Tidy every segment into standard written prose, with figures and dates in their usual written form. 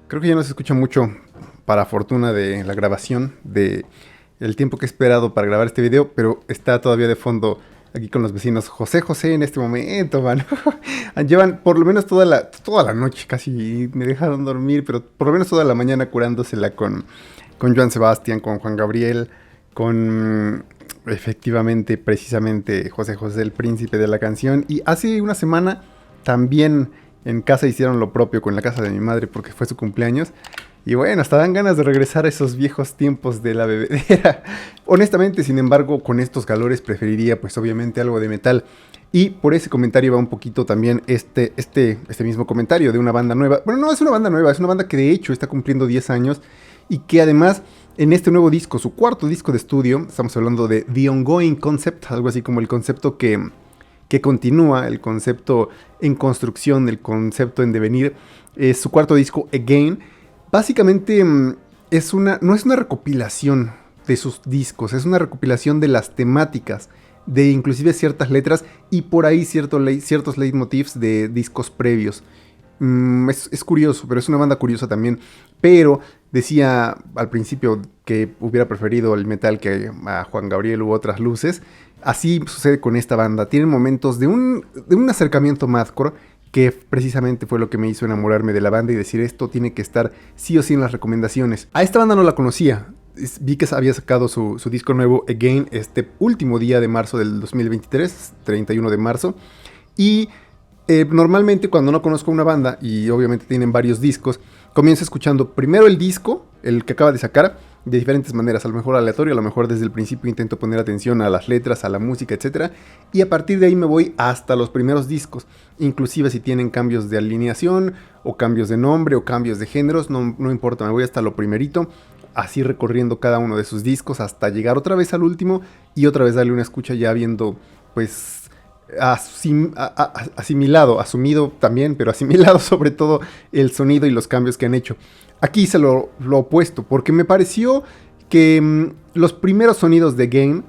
Creo que ya no se escucha mucho para fortuna de la grabación, de el tiempo que he esperado para grabar este video, pero está todavía de fondo aquí con los vecinos. José José en este momento, mano. Llevan por lo menos toda la noche, casi me dejaron dormir, pero por lo menos toda la mañana curándosela con Joan Sebastián, con Juan Gabriel, con efectivamente, precisamente José José, el príncipe de la canción. Y hace una semana también en casa hicieron lo propio con la casa de mi madre porque fue su cumpleaños. Y bueno, hasta dan ganas de regresar a esos viejos tiempos de la bebedera. Honestamente, sin embargo, con estos calores preferiría pues obviamente algo de metal. Y por ese comentario va un poquito también este mismo comentario de una banda nueva. Bueno, no es una banda nueva, es una banda que de hecho está cumpliendo 10 años y que además en este nuevo disco, su cuarto disco de estudio, estamos hablando de The Ongoing Concept, algo así como el concepto que continúa, el concepto en construcción, el concepto en devenir, es su cuarto disco Again. Básicamente no es una recopilación de sus discos, es una recopilación de las temáticas, de inclusive ciertas letras y por ahí ciertos leitmotivs de discos previos. Es curioso, pero es una banda curiosa también. Pero decía al principio que hubiera preferido el metal que a Juan Gabriel u otras luces. Así sucede con esta banda. Tienen momentos de un acercamiento madcore que precisamente fue lo que me hizo enamorarme de la banda y decir esto tiene que estar sí o sí en las recomendaciones. A esta banda no la conocía. Vi que había sacado su disco nuevo Again este último día de marzo del 2023, 31 de marzo. Y normalmente cuando no conozco una banda y obviamente tienen varios discos, comienzo escuchando primero el disco, el que acaba de sacar, de diferentes maneras, a lo mejor aleatorio, a lo mejor desde el principio intento poner atención a las letras, a la música, etc. Y a partir de ahí me voy hasta los primeros discos, inclusive si tienen cambios de alineación, o cambios de nombre, o cambios de géneros, no importa, me voy hasta lo primerito, así recorriendo cada uno de sus discos hasta llegar otra vez al último y otra vez darle una escucha ya viendo, pues, asimilado, asumido también, pero asimilado sobre todo el sonido y los cambios que han hecho. Aquí hice lo opuesto, porque me pareció que los primeros sonidos de Game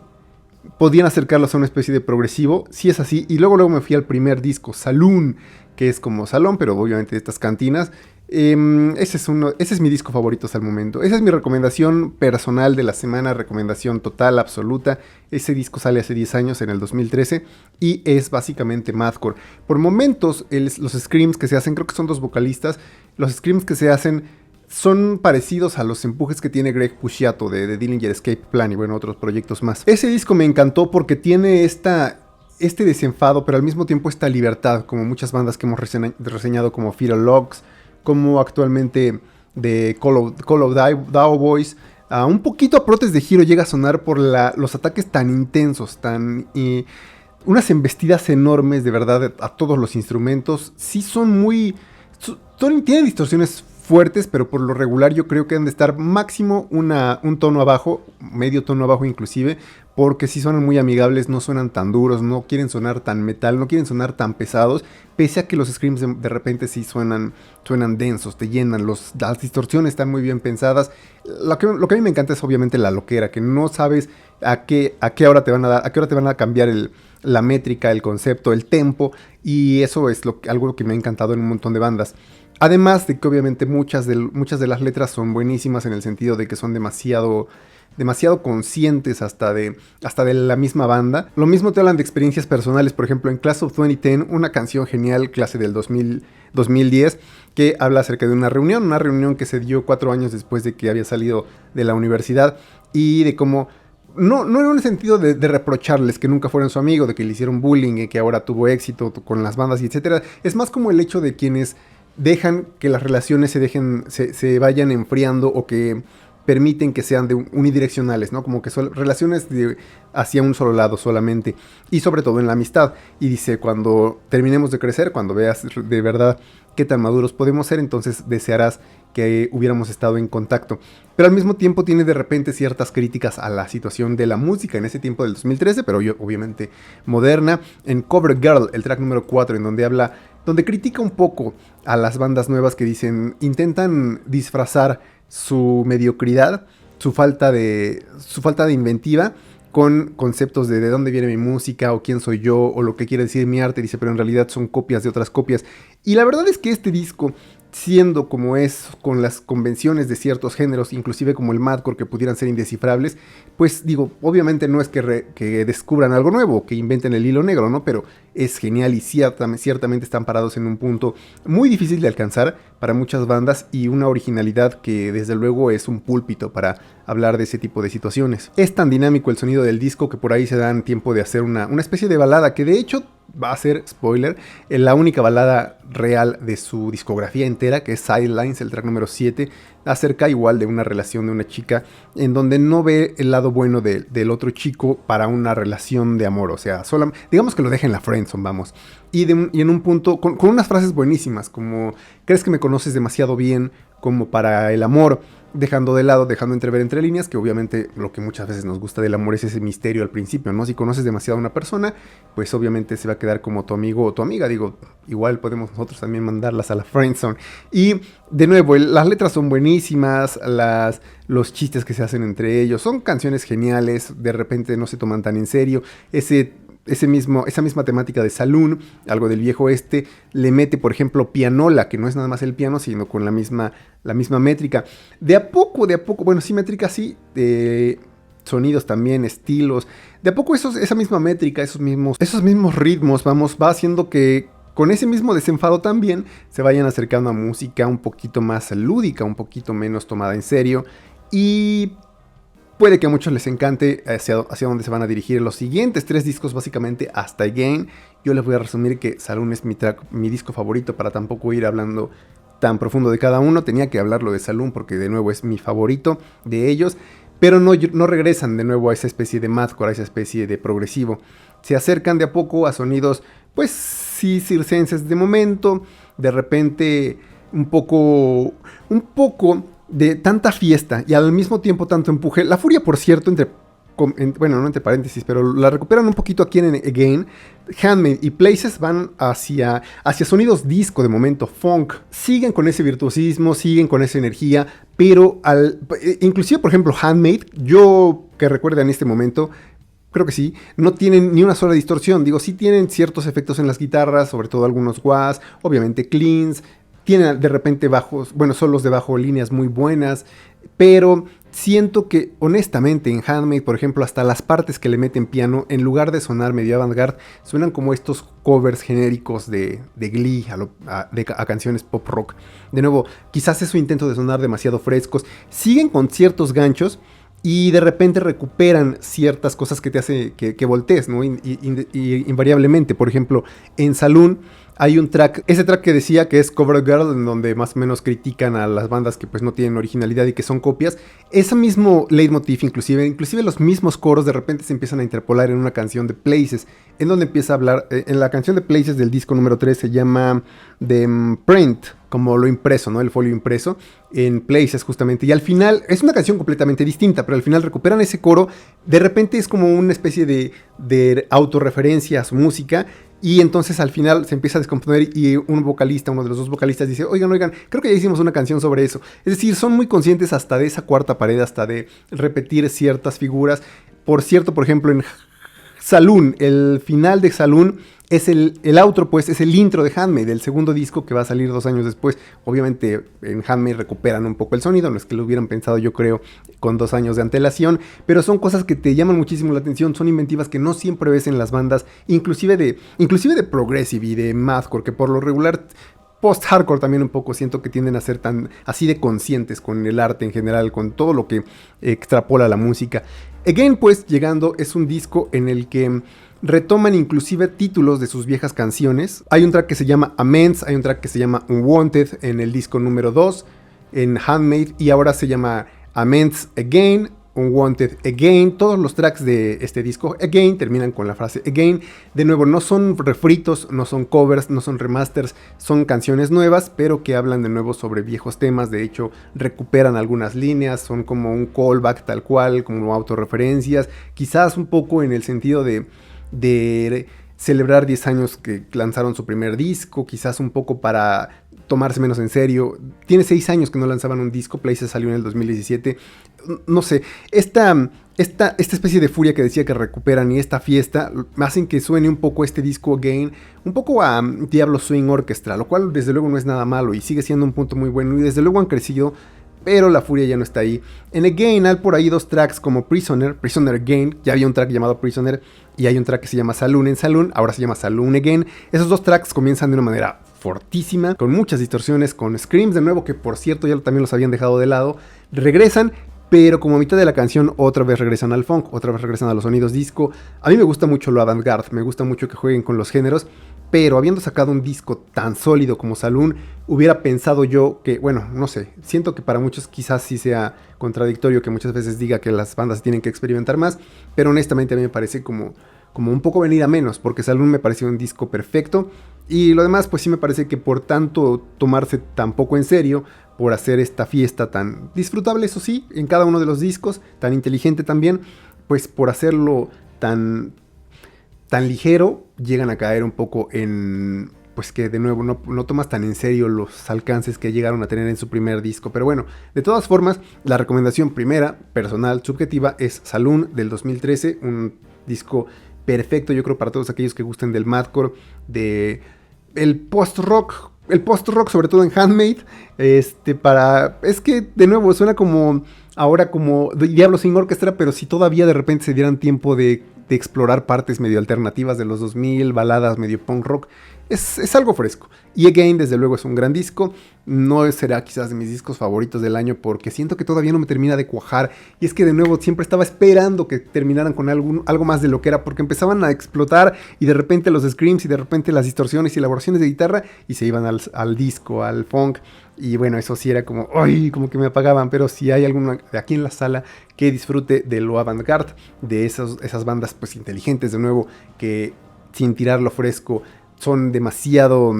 podían acercarlos a una especie de progresivo, si es así, y luego me fui al primer disco, Saloon, que es como salón, pero obviamente de estas cantinas. Ese es mi disco favorito hasta el momento. Esa es mi recomendación personal de la semana, recomendación total, absoluta. Ese disco sale hace 10 años, en el 2013, y es básicamente mathcore. Por momentos, los screams que se hacen, creo que son dos vocalistas, los screams que se hacen son parecidos a los empujes que tiene Greg Puciato de Dillinger Escape Plan y bueno, otros proyectos más. Ese disco me encantó porque tiene este desenfado, pero al mismo tiempo esta libertad, como muchas bandas que hemos reseñado como Fear Logs, como actualmente de Call of Dao Boys, un poquito a Protest de Hero llega a sonar por los ataques tan intensos, unas embestidas enormes de verdad a todos los instrumentos. Sí son tienen distorsiones fuertes, pero por lo regular yo creo que han de estar máximo un tono abajo, medio tono abajo inclusive, porque sí suenan muy amigables, no suenan tan duros, no quieren sonar tan metal, no quieren sonar tan pesados, pese a que los screams de repente sí suenan densos, te llenan, las distorsiones están muy bien pensadas. Lo que a mí me encanta es obviamente la loquera, que no sabes a qué hora te van a cambiar la métrica, el concepto, el tempo, y eso es algo que me ha encantado en un montón de bandas. Además de que obviamente muchas de las letras son buenísimas en el sentido de que son demasiado conscientes hasta de la misma banda. Lo mismo te hablan de experiencias personales, por ejemplo en Class of 2010, una canción genial, clase del 2010, que habla acerca de una reunión que se dio 4 años después de que había salido de la universidad y de cómo no en un sentido de reprocharles que nunca fueron su amigo, de que le hicieron bullying y que ahora tuvo éxito con las bandas y etcétera. Es más como el hecho de quienes dejan que las relaciones se vayan enfriando o que permiten que sean unidireccionales, ¿no? Como que son relaciones hacia un solo lado solamente, y sobre todo en la amistad. Y dice, cuando terminemos de crecer, cuando veas de verdad qué tan maduros podemos ser, entonces desearás que hubiéramos estado en contacto. Pero al mismo tiempo tiene de repente ciertas críticas a la situación de la música en ese tiempo del 2013, pero obviamente moderna. En Cover Girl, el track número 4, en donde critica un poco a las bandas nuevas que intentan disfrazar su mediocridad, su falta de inventiva con conceptos de dónde viene mi música o quién soy yo o lo que quiere decir mi arte. Dice, pero en realidad son copias de otras copias. Y la verdad es que este disco siendo como es con las convenciones de ciertos géneros, inclusive como el madcore, que pudieran ser indescifrables, pues digo, obviamente no es que descubran algo nuevo, que inventen el hilo negro, ¿no? Pero es genial y ciertamente están parados en un punto muy difícil de alcanzar para muchas bandas y una originalidad que desde luego es un púlpito para hablar de ese tipo de situaciones. Es tan dinámico el sonido del disco que por ahí se dan tiempo de hacer una especie de balada que de hecho va a ser, spoiler, la única balada real de su discografía entera, que es Sidelines, el track número 7, acerca igual de una relación de una chica en donde no ve el lado bueno del otro chico para una relación de amor, o sea, digamos que lo deja en la friendzone, vamos. Y en un punto, con unas frases buenísimas, como, ¿crees que me conoces demasiado bien como para el amor? Dejando entrever entre líneas, que obviamente lo que muchas veces nos gusta del amor es ese misterio al principio, ¿no? Si conoces demasiado a una persona, pues obviamente se va a quedar como tu amigo o tu amiga, digo, igual podemos nosotros también mandarlas a la friendzone. Y de nuevo, las letras son buenísimas, los chistes que se hacen entre ellos, son canciones geniales, de repente no se toman tan en serio, esa misma temática de saloon, algo del viejo oeste, le mete, por ejemplo, pianola, que no es nada más el piano, sino con la misma métrica. De a poco, bueno, sí, métrica sí, sonidos también, estilos. De a poco esa misma métrica, esos mismos ritmos, va haciendo que con ese mismo desenfado también se vayan acercando a música un poquito más lúdica, un poquito menos tomada en serio. Y puede que a muchos les encante hacia dónde se van a dirigir los siguientes 3 discos, básicamente hasta Again. Yo les voy a resumir que Saloon es mi disco favorito para tampoco ir hablando tan profundo de cada uno. Tenía que hablarlo de Saloon porque de nuevo es mi favorito de ellos. Pero no regresan de nuevo a esa especie de madcore, a esa especie de progresivo. Se acercan de a poco a sonidos, pues sí, circenses de momento. De repente un poco de tanta fiesta y al mismo tiempo tanto empuje. La furia, por cierto, bueno, no entre paréntesis, pero la recuperan un poquito aquí en Again. Handmade y Places van hacia sonidos disco de momento, funk. Siguen con ese virtuosismo, siguen con esa energía, pero inclusive, por ejemplo, Handmade, yo que recuerdo en este momento, creo que sí, no tienen ni una sola distorsión. Digo, sí tienen ciertos efectos en las guitarras, sobre todo algunos wahs, obviamente cleans. Tienen de repente bajos, bueno, solos de bajo, líneas muy buenas, pero siento que honestamente en Handmade, por ejemplo, hasta las partes que le meten piano, en lugar de sonar medio avant-garde, suenan como estos covers genéricos de Glee a canciones pop rock. De nuevo, quizás es su intento de sonar demasiado frescos, siguen con ciertos ganchos y de repente recuperan ciertas cosas que te hace que voltees, ¿no? Invariablemente, por ejemplo, en Saloon hay un track, ese track que decía que es Cover Girl, en donde más o menos critican a las bandas que pues no tienen originalidad y que son copias. Ese mismo leitmotiv, inclusive los mismos coros de repente se empiezan a interpolar en una canción de Places, en donde empieza a hablar, en la canción de Places del disco número 3 se llama The Print, como lo impreso, ¿no? El folio impreso, en Places justamente. Y al final, es una canción completamente distinta, pero al final recuperan ese coro, de repente es como una especie de autorreferencia a su música. Y entonces al final se empieza a descomponer y uno de los dos vocalistas dice, oigan, creo que ya hicimos una canción sobre eso. Es decir, son muy conscientes hasta de esa cuarta pared, hasta de repetir ciertas figuras. Por cierto, por ejemplo, en Saloon, el final de Saloon es el outro, pues es el intro de Handmade, del segundo disco que va a salir 2 años después. Obviamente en Handmade recuperan un poco el sonido, no es que lo hubieran pensado yo creo con 2 años de antelación, pero son cosas que te llaman muchísimo la atención, son inventivas que no siempre ves en las bandas, inclusive de progressive y de mathcore, que por lo regular post-hardcore también un poco siento que tienden a ser tan así de conscientes con el arte en general, con todo lo que extrapola la música. Again, pues, llegando, es un disco en el que retoman inclusive títulos de sus viejas canciones. Hay un track que se llama Amends, hay un track que se llama Unwanted en el disco número 2, en Handmade, y ahora se llama Amends Again, Unwanted Again. Todos los tracks de este disco Again terminan con la frase Again. De nuevo, no son refritos, no son covers, no son remasters, son canciones nuevas, pero que hablan de nuevo sobre viejos temas. De hecho, recuperan algunas líneas, son como un callback tal cual, como autorreferencias, quizás un poco en el sentido de celebrar 10 años que lanzaron su primer disco, quizás un poco para tomarse menos en serio. Tiene 6 años que no lanzaban un disco, Places salió en el 2017. No sé, esta esta especie de furia que decía que recuperan y esta fiesta hacen que suene un poco este disco Again, un poco a Diablo Swing Orchestra, lo cual desde luego no es nada malo y sigue siendo un punto muy bueno y desde luego han crecido, pero la furia ya no está ahí. En Again hay por ahí 2 tracks como Prisoner Again, ya había un track llamado Prisoner y hay un track que se llama Saloon en Saloon, ahora se llama Saloon Again. Esos 2 tracks comienzan de una manera fortísima, con muchas distorsiones, con screams de nuevo, que por cierto ya también los habían dejado de lado, regresan. Pero como a mitad de la canción otra vez regresan al funk, otra vez regresan a los sonidos disco. A mí me gusta mucho lo avant-garde, me gusta mucho que jueguen con los géneros, pero habiendo sacado un disco tan sólido como Saloon, hubiera pensado yo que, bueno, no sé, siento que para muchos quizás sí sea contradictorio que muchas veces diga que las bandas tienen que experimentar más, pero honestamente a mí me parece como un poco venir a menos, porque Saloon me pareció un disco perfecto, y lo demás pues sí me parece que por tanto tomarse tan poco en serio, por hacer esta fiesta tan disfrutable, eso sí, en cada uno de los discos, tan inteligente también, pues por hacerlo tan ligero, llegan a caer un poco en, pues que de nuevo no tomas tan en serio los alcances que llegaron a tener en su primer disco. Pero bueno, de todas formas, la recomendación primera, personal, subjetiva, es Saloon del 2013, un disco perfecto, yo creo, para todos aquellos que gusten del madcore, de el post-rock sobre todo en Handmade, es que de nuevo suena como ahora como Diablo sin orquesta, pero si todavía de repente se dieran tiempo de explorar partes medio alternativas de los 2000, baladas medio punk rock, es algo fresco. Y Again desde luego es un gran disco, no será quizás de mis discos favoritos del año porque siento que todavía no me termina de cuajar, y es que de nuevo siempre estaba esperando que terminaran con algo más de lo que era, porque empezaban a explotar y de repente los screams y de repente las distorsiones y elaboraciones de guitarra y se iban al disco, al funk. Y bueno, eso sí era como, ¡ay! Como que me apagaban. Pero si hay alguno aquí en la sala que disfrute de lo avant-garde, de esas bandas pues inteligentes de nuevo, que sin tirar lo fresco son demasiado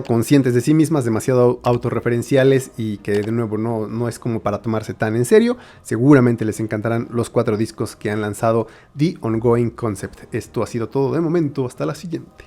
conscientes de sí mismas, demasiado autorreferenciales y que de nuevo no es como para tomarse tan en serio, seguramente les encantarán los 4 discos que han lanzado The Ongoing Concept. Esto ha sido todo de momento, hasta la siguiente.